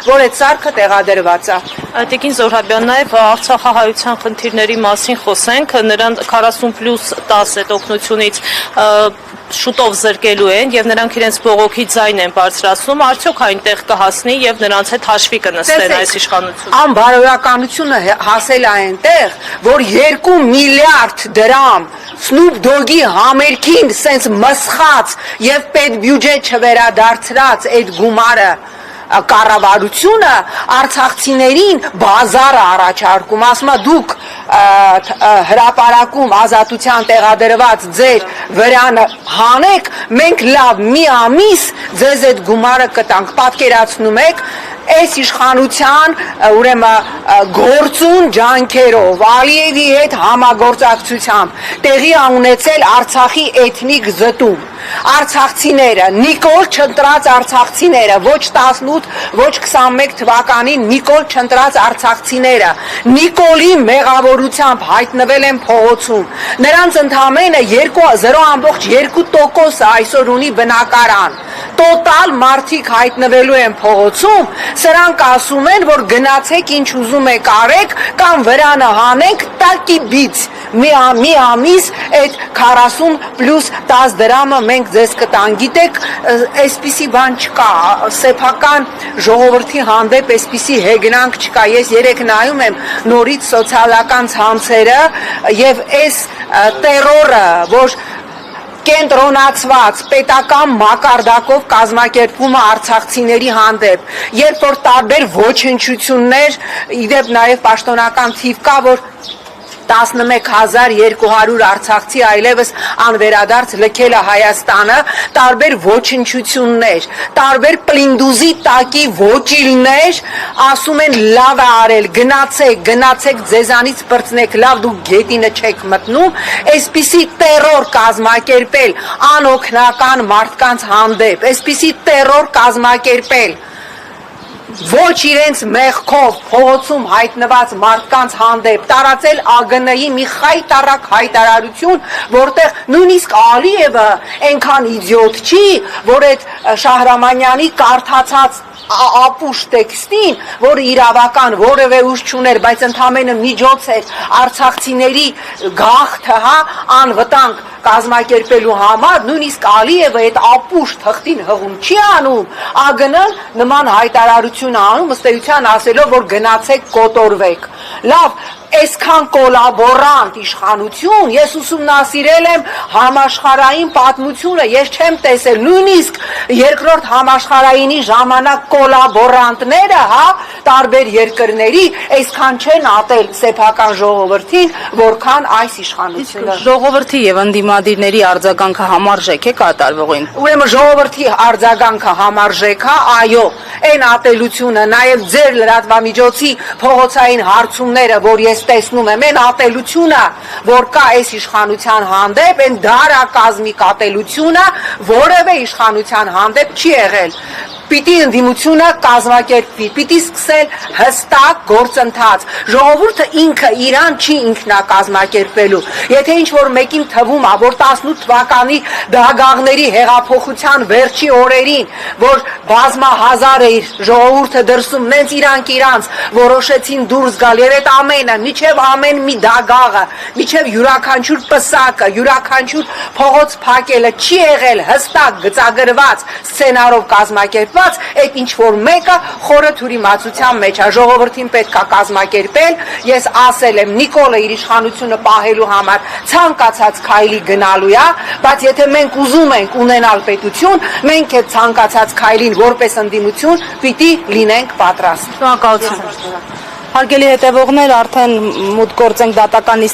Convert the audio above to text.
որ այդ սարքը տեղադրված է։ Տիկին Զոհրաբյան, նաև արցախահայության խնդիրների մասին խոսենք, նրան 40+10 այդ օգնությունից շուտով զրկելու են եւ նրանք իրենց բողոքի ձայն են բարձրացնում, արդյոք այնտեղ կհասնի եւ նրանց հետ հաշվի կնստեն այս իշխանությունը։ Անբարոյականությունը հասել է այնտեղ, որ 2 միլիարդ դրամ Snoop Dogg-ի համերգին սենց մսխած եւ պետբյուջե չվերադարձրած այդ գումարը կառավարությունը արցախցիներին բազար առաջարկում, ասում է դուք հրապարակում ազատության տեղադրված ձեր վրանը հանեք, մենք լավ մի ամիս ձեզ այդ գումարը կտանք, պատկերացնում եք այս իշխանության ուրեմն գործուն ջանքերով Ալիևի հետ համագործակցությամբ տեղի ունեցել Արցախի էթնիկ զտում, արցախցիները, Նիկոլ չընտրած արցախցիները, ոչ 18, ոչ 21 թվականին Նիկոլ չընտրած արցախցիները, Նիկոլի մեղավորությամբ հայտնվել են փողոցում, նրանց ընդամենը 0.2% այսօր ունի բնակարան, տոտալ մարդիկ հայտնվելու են փողոցում, սրանք ասում են, որ գնացեք ինչ ուզում եք արեք, կամ վրանը հանենք, տակի բիծ, մի ամիս այդ 40+10 դրամը մենք ձեզ կտան, գիտեք, այսպիսի բան չկա, սեփական ժողովրդի հանդեպ այսպիսի հեգնանք չկա, ես երեկ նայում եմ նորից սոցիալական ցանցերը եւ այս տերորը, որ կենտրոնացված պետական մակարդակով կազմակերպվում է արցախցիների հանդեպ, երբ որ տարբեր ոչնչություններ, իդեպ նաև պաշտոնական թիվ կա, որ 11200 արցախցի այլևս անվերադարձ լքել է Հայաստանը, տարբեր ոչնչություններ, տարբեր պլինդուզի տակի ոչիլներ, ասում են լավ է արել, գնացեք ձեզանից պրծնեք, լավ դուք գետինը չեք մտնում, այսպիսի տերոր կազմակերպել անօգնական մարդկանց հանդեպ, այսպիսի տերոր կազմակերպել ոչ իրենց մեղքով փողոցում հայտնված մարդկանց հանդեպ, տարածել ԱԳՆ-ի մի խայտառակ հայտարարություն, որտեղ նույնիսկ Ալիևը այնքան իդիոտ չի, որ այդ Շահրամանյանի կարդացած ապուշ տեքստին, որը իրավական որևէ ուժ չուներ, բայց ընդամենը միջոց էր արցախցիների գաղթը, անվտանգ կազմակերպելու համար, նույնիսկ Ալիևը այդ ապուշ թղթին հղում չի անում, ԱԳՆ-ն նման հայտարարություն անում, ըստ էության ասելով, որ գնացեք կոտորվեք։ Լավ, այսքան կոլաբորանտ իշխանություն, ես ուսումնասիրել եմ համաշխարհային պատմությունը, ես չեմ տեսել, նույնիսկ երկրորդ համաշխարհայինի ժամանակ կոլաբորանտները, տարբեր երկրների, այսքան չեն ատել սեփական ժողովրդին, որքան այս իշխանությունը։ Ժողովրդի եւ ընդդիմադիրների արձագանքը համարժեք է կատարվողին։ Ուրեմն ժողովրդի արձագանքը համարժեք է, այո, այն ատելությունը, նաև ձեր լրատվամիջոցի փողոցային հարցումները, որ ես տեսնում եմ, այն ատելությունը, որ կա այս իշխանության հանդեպ, այն դարակազմիկ ատելությունը որևէ իշխանության հանդեպ չի եղել։ Պիտի ընդդիմությունը կազմակերպվի, պիտի սկսել հստակ գործընթաց։ Ժողովուրդը ինքը իրան չի ինքնակազմակերպելու։ Եթե ինչ-որ մեկին թվում է, որ 18 թվականի դագաղների հեղափոխության վերջի օրերին, որ բազմահազար էր ժողովուրդը դրսում, նենց իրանք որոշեցին դուրս գալ եւ այդ ամենը, միջև ամեն մի դագաղը, միջև յուրաքանչյուր պսակը, յուրաքանչյուր փողոց փակելը չի եղել հստակ գծագրված սցենարով կազմակերպված, այդ ինչ-որ մեկը խորը թյուրիմացության մեջ է, ժողովրդին պետք է կազմակերպել, ես ասել եմ, Նիկոլը իր իշխանությունը պահելու համար ցանկացած քայլի գնալու է, բայց եթե մենք ուզում ենք ունենալ պետություն, մենք այդ ցանկացած քայլին որպես ընդդիմություն պիտի լինենք պատրաստ։ Շնորհակալություն։ Հարգելի հետևողներ, արդեն մուտք գործենք դատական